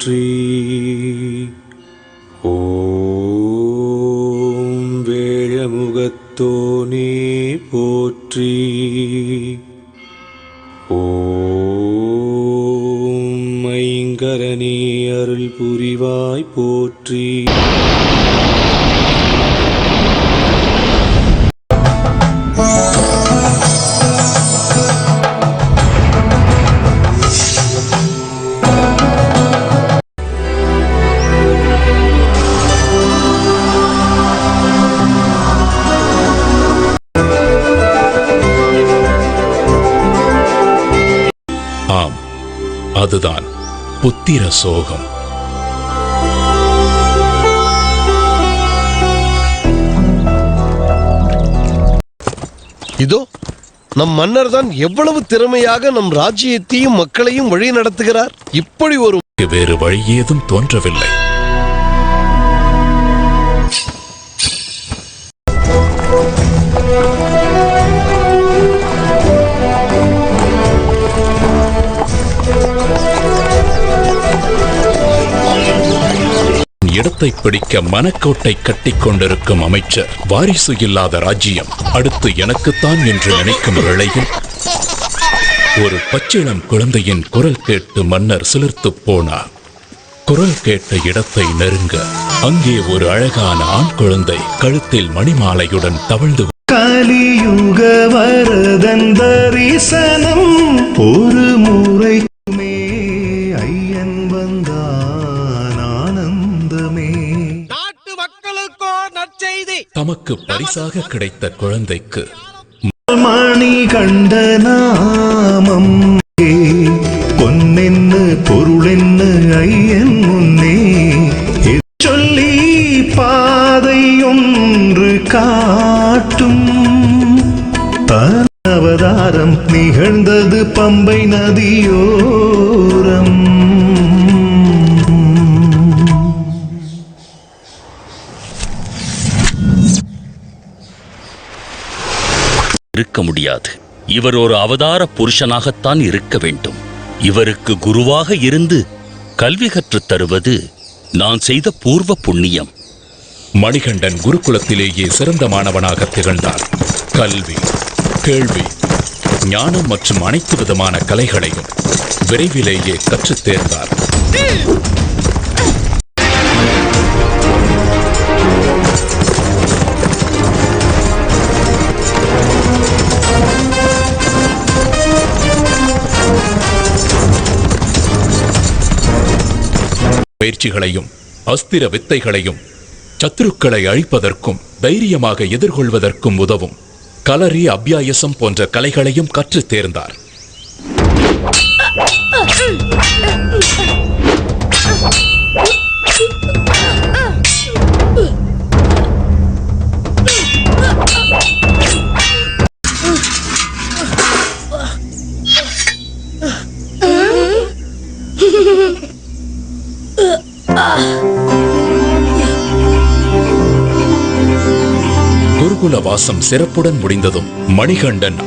போற்றி. ஓம் வேழமுகத்தோனே போற்றி. ஓம் ஐங்கரனே அருள் புரிவாய் போற்றி. ஆம், அதுதான் புத்திர சோகம். இதோ நம் மன்னர் தான் எவ்வளவு திறமையாக நம் ராஜ்யத்தையும் மக்களையும் வழி நடத்துகிறார். இப்படி ஒரு வேறு வழி ஏதும் தோன்றவில்லை. இடத்தை பிடிக்க மனக்கோட்டை கட்டிக் கொண்டிருக்கும் அமைச்சர், வாரிசு இல்லாத ராஜ்யம் அடுத்து எனக்குத்தான் என்று நினைக்கும் வேளையில் ஒரு பச்சிளம் குழந்தையின் குரல் கேட்டு மன்னர் சிலிர்த்து போனார். குரல் கேட்ட இடத்தை நெருங்க அங்கே ஒரு அழகான ஆண் குழந்தை கழுத்தில் மணிமாலையுடன் தவழ்ந்து கலியுக வரதன் தரிசனம் ஒரு முறைக்குமே ஐயன் வந்தான் ஆனந்தமே. நாட்டு மக்களுக்கோ நற்செய்தி. தமக்கு பரிசாக கிடைத்த குழந்தைக்கு மணி கண்ட நாமம் பொன்னென்னு பொருளென்னு ஐயன் முன்னே சொல்லி பாதை ஒன்று காட்டும். அவதாரம் நிகழ்ந்தது பம்பை நதியோரம். இருக்க முடியாது. இவர் ஒரு அவதார புருஷனாகத்தான் இருக்க வேண்டும். இவருக்கு குருவாக இருந்து கல்வி கற்றுத் தருவது நான் செய்த பூர்வ புண்ணியம். மணிகண்டன் குருகுலத்திலேயே சிறந்த மாணவனாக திகழ்ந்தார். கல்வி, கேள்வி, ஞானம் மற்றும் அனைத்து விதமான கலைகளையும் விரைவிலேயே கற்றுத் தேர்ந்தார். பயிற்சிகளையும் அஸ்திர வித்தைகளையும் சத்துருக்களை அழிப்பதற்கும் தைரியமாக எதிர்கொள்வதற்கும் உதவும் கலரி, அபியாயசம் போன்ற கலைகளையும் கற்றுத் தேர்ந்தார். குருகுல வாசம் சிறப்புடன் முடிந்ததும் மணிகண்டன்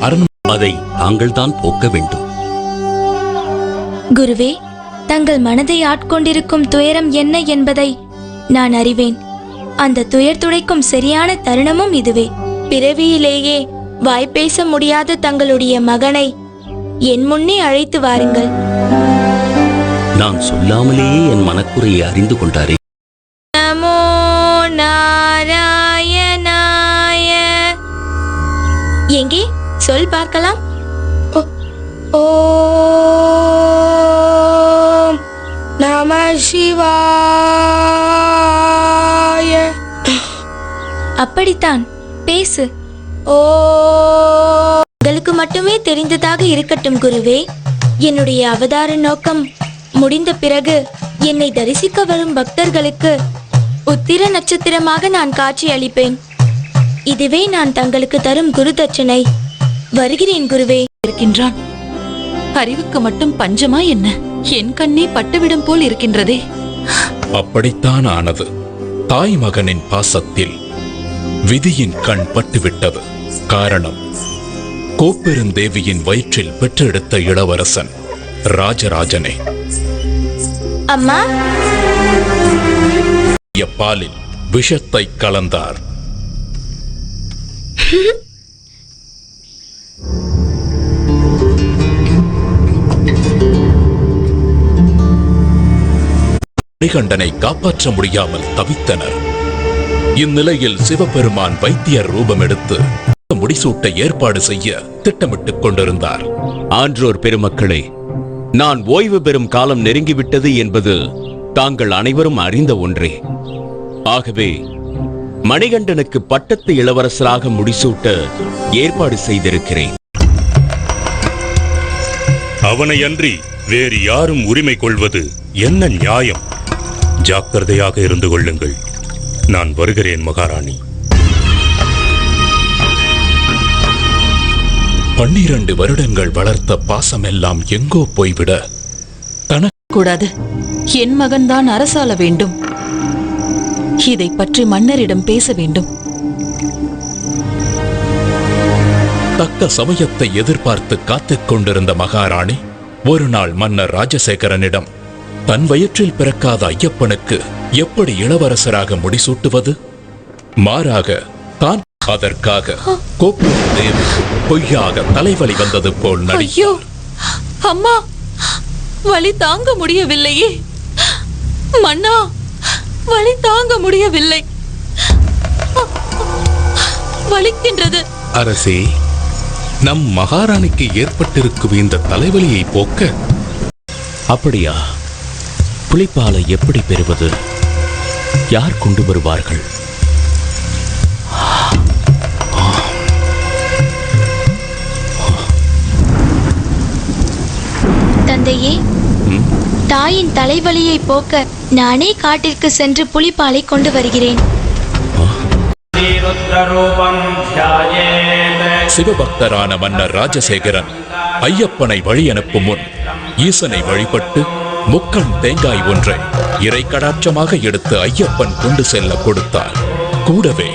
அதை தாங்கள்தான் போக்க வேண்டும். குருவே, தங்கள் மனதை ஆட்கொண்டிருக்கும் துயரம் என்ன என்பதை நான் அறிவேன். அந்த துயர் துடைக்கும் சரியான தருணமும் இதுவே. பிறவியிலேயே வாய்ப்பேச முடியாத தங்களுடைய மகனை என் முன்னே அழைத்து வாருங்கள். நான் சொல்லாமலேயே என் மனக்குறையை அறிந்து கொண்டாரே. நமோ நாராயணாய. எங்கே சொல் பார்க்கலாம். ஓம் நம சிவாய. அப்படித்தான், பேசு. உங்களுக்கு மட்டுமே தெரிந்ததாக இருக்கட்டும் குருவே. என்னுடைய அவதார நோக்கம் முடிந்த பிறகு என்னை தரிசிக்க வரும் பக்தர்களுக்கு உத்திர நட்சத்திரமாக நான் காட்சி அளிப்பேன். இதுவே நான் தங்களுக்கு தரும் குரு தட்சணை. வருகிறேன் குருவே. இருக்கின்றான். அறிவுக்கு மட்டும் பஞ்சமா என்ன? என் கண்ணே பட்டுவிடும் போல் இருக்கின்றதே. அப்படித்தான் ஆனது. தாய் மகனின் பாசத்தில் விதியின் கண் பட்டுவிட்டது. காரணம், கோப்பெருந்தேவியின் வயிற்றில் பெற்றெடுத்த இளவரசன் ராஜராஜனே. அம்மா, பாலில் விஷத்தை கலந்தார். மணிகண்டனை காப்பாற்ற முடியாமல் தவித்தனர். இந்நிலையில் சிவபெருமான் வைத்தியர் ரூபம் எடுத்து முடிசூட்ட ஏற்பாடு செய்ய திட்டமிட்டுக் கொண்டிருந்தார். ஆன்றோர் பெருமக்களே, நான் ஓய்வு பெறும் காலம் நெருங்கிவிட்டது என்பது தாங்கள் அனைவரும் அறிந்த ஒன்றே. ஆகவே மணிகண்டனுக்கு பட்டத்து இளவரசராக முடிசூட்ட ஏற்பாடு செய்திருக்கிறேன். அவனை அன்றி வேறு யாரும் உரிமை கொள்வது என்ன நியாயம்? ஜாக்கிரதையாக இருந்து கொள்ளுங்கள். நான் வருகிறேன் மகாராணி. 12 வருடங்கள் வளர்த்த பாசமெல்லாம் எங்கோ போய்விட கூடாது. என் மகன்தான் அரசாள வேண்டும். இதை பற்றி மன்னரிடம் பேச வேண்டும். தக்க சமயத்தை எதிர்பார்த்து காத்துக் கொண்டிருந்த மகாராணி ஒரு நாள் மன்னர் ராஜசேகரனிடம் தன் வயிற்றில் பிறக்காத ஐயப்பனுக்கு எப்படி இளவரசராக முடிசூட்டுவது? மாறாக தான் அதற்காக கோப்பூர் தேவி பொய்யாக தலைவலி வந்தது போல் ஐயோ அம்மா, வலி தாங்க முடியவில்லையே. மன்னா, வலி தாங்க முடியவில்லை. வலிக்கின்றது. அரசே, நம் மகாராணிக்கு ஏற்பட்டிருக்கும் இந்த தலைவலியை போக்க அப்படியா? புலிப்பாலை எப்படி பெறுவது? யார் கொண்டு வருவார்கள்? தந்தையே, தாயின் தலைவலியை போக்க நானே காட்டிற்கு சென்று புலிப்பாலை கொண்டு வருகிறேன். சிவபக்தரான மன்னர் ராஜசேகரன் ஐயப்பனை வழி அனுப்பும் முன் ஈசனை வழிபட்டு முக்கண் தேங்காய் ஒன்றை இறை கடாட்சமாக எடுத்து ஐயப்பன் கொண்டு செல்ல கொடுத்தார். கூடவே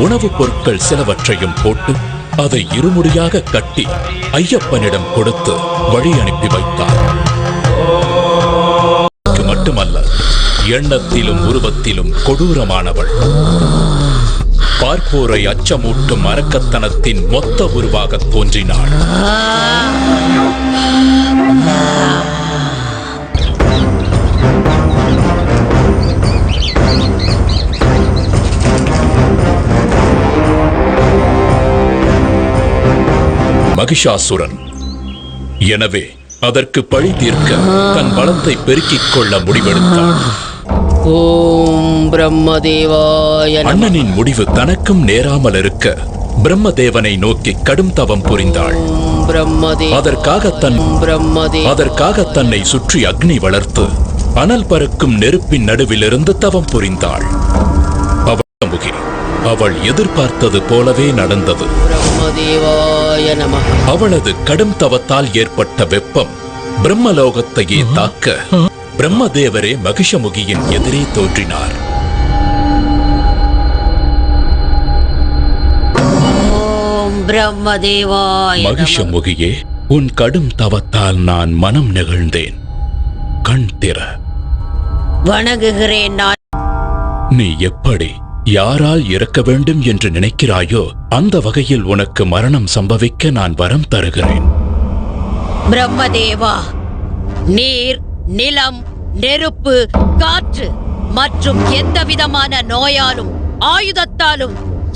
உணவுப் பொருட்கள் சிலவற்றையும் போட்டு அதை இருமுடியாக கட்டி ஐயப்பனிடம் கொடுத்து வழி அனுப்பி வைத்தார். மட்டுமல்ல, எண்ணத்திலும் உருவத்திலும் கொடூரமானவள். பார்ப்போரை அச்சமூட்டும் அரக்கத்தனத்தின் மொத்த உருவாக தோன்றினாள். மகிஷாசுரன். எனவே அதற்கு பழி தீர்க்க தன் பலத்தை பெருக்கிக் கொள்ள முடிவெடுத்தான். ஓம் பிரம்மதேவாய நமः. அண்ணனின் முடிவு தனக்கும் நேராமல் இருக்க பிரம்மதேவனை நோக்கி கடும் தவம் புரிந்தாள். அதற்காக தன்னை சுற்றி அக்னி வளர்த்து அனல் பறக்கும் நெருப்பின் நடுவிலிருந்து தவம் புரிந்தாள். அவள் எதிர்பார்த்தது போலவே நடந்தது. அவளது கடும் தவத்தால் ஏற்பட்ட வெப்பம் பிரம்மலோகத்தையே தாக்க பிரம்மதேவரே மகிஷமுகியின் எதிரே தோன்றினார். மகிஷமுகியே, உன் கடும் தவத்தால் நான் மனம் நெகிழ்ந்தேன். கண் திற. வணங்குகிறேன். நீ எப்படி யாரால் இறக்க வேண்டும் என்று நினைக்கிறாயோ அந்த வகையில் உனக்கு மரணம் சம்பவிக்க நான் வரம் தருகிறேன். பிரம்மதேவா, நீர், நிலம், நெருப்பு, காற்று மற்றும் எந்த விதமான நோயாலும் ஆயுதத்தாலும்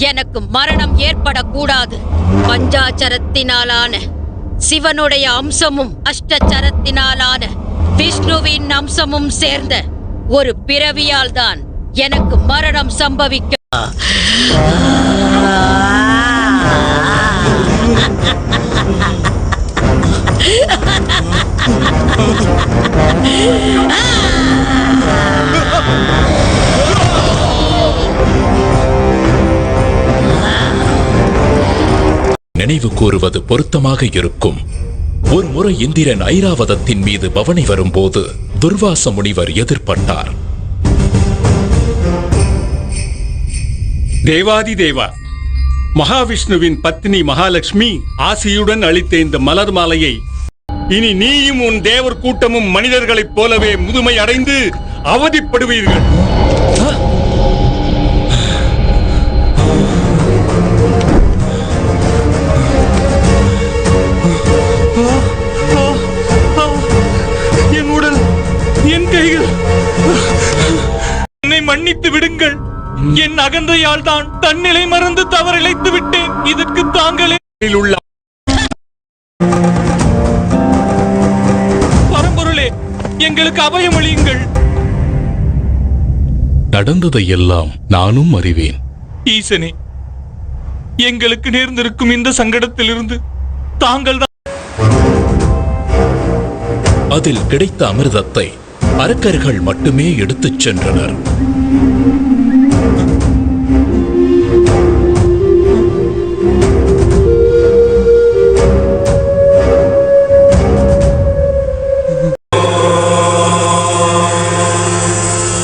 எனக்கு மரணம் ஏற்படக்கூடாது. பஞ்சாச்சரத்தினாலான சிவனுடைய அம்சமும் அஷ்டச்சரத்தினாலான விஷ்ணுவின் அம்சமும் சேர்ந்த ஒரு பிறவியால் தான் எனக்கு மரணம் சம்பவிக்க. நினைவு கூறுவது பொருத்தமாக இருக்கும். ஒரு முறை இந்திரன் ஐராவதத்தின் மீது பவனி வரும்போது துர்வாச முனிவர் எதிர்பட்டார். தேவாதி தேவா, மகாவிஷ்ணுவின் பத்னி மகாலட்சுமி ஆசியுடன் அளித்த இந்த மலர் மாலையை இனி நீயும் உன் தேவர் கூட்டமும் மனிதர்களைப் போலவே முதுமை அடைந்து அவதிப்படுவீர்கள். என் உடல், என் கைகள், என்னை மன்னித்து விடுங்கள். என் அகந்தையால் தான் தன்னிலை மறந்து தவறிழைத்து விட்டேன். இதற்கு தாங்களே உள்ள பரம்பொருளே, எங்களுக்கு அபயமளியுங்கள். நடந்ததை எல்லாம் நானும் அறிவேன். ஈசனே, எங்களுக்கு நேர்ந்திருக்கும் இந்த சங்கடத்திலிருந்து தாங்கள் தான். அதில் கிடைத்த அமிர்தத்தை அரக்கர்கள் மட்டுமே எடுத்துச் சென்றனர்.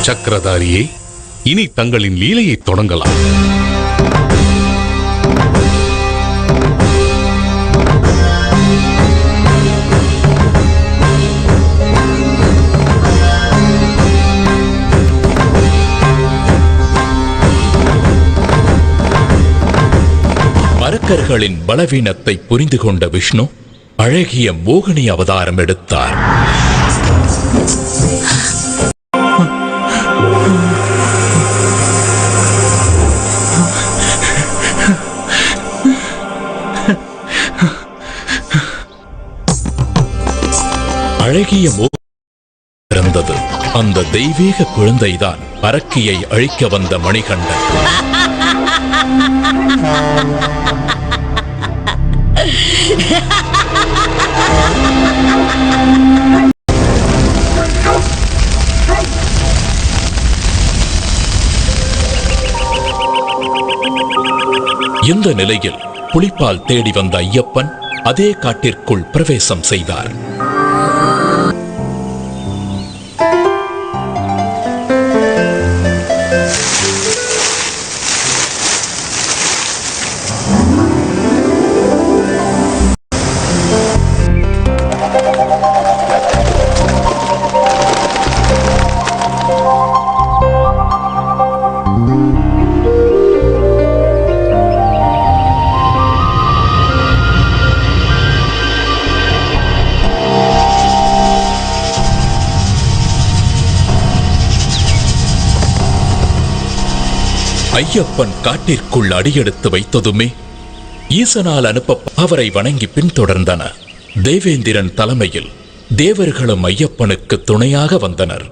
சக்கரதாரியே, இனி தங்களின் லீலையை தொடங்கலாம். அரக்கர்களின் பலவீனத்தை புரிந்து கொண்ட விஷ்ணு அழகிய மோகினி அவதாரம் எடுத்தார். அழகிய பிறந்தது. அந்த தெய்வீக குழந்தைதான் அரக்கியை அழிக்க வந்த மணிகண்டன். இந்த நிலையில் புலிப்பால் தேடி வந்த ஐயப்பன் அதே காட்டிற்குள் பிரவேசம் செய்தார். ஐயப்பன் காட்டிற்குள் அடியெடுத்து வைத்ததுமே ஈசனால் அனுப்ப அவரை வணங்கி பின்தொடர்ந்தனர். தேவேந்திரன் தலைமையில் தேவர்களும் ஐயப்பனுக்கு துணையாக வந்தனர்.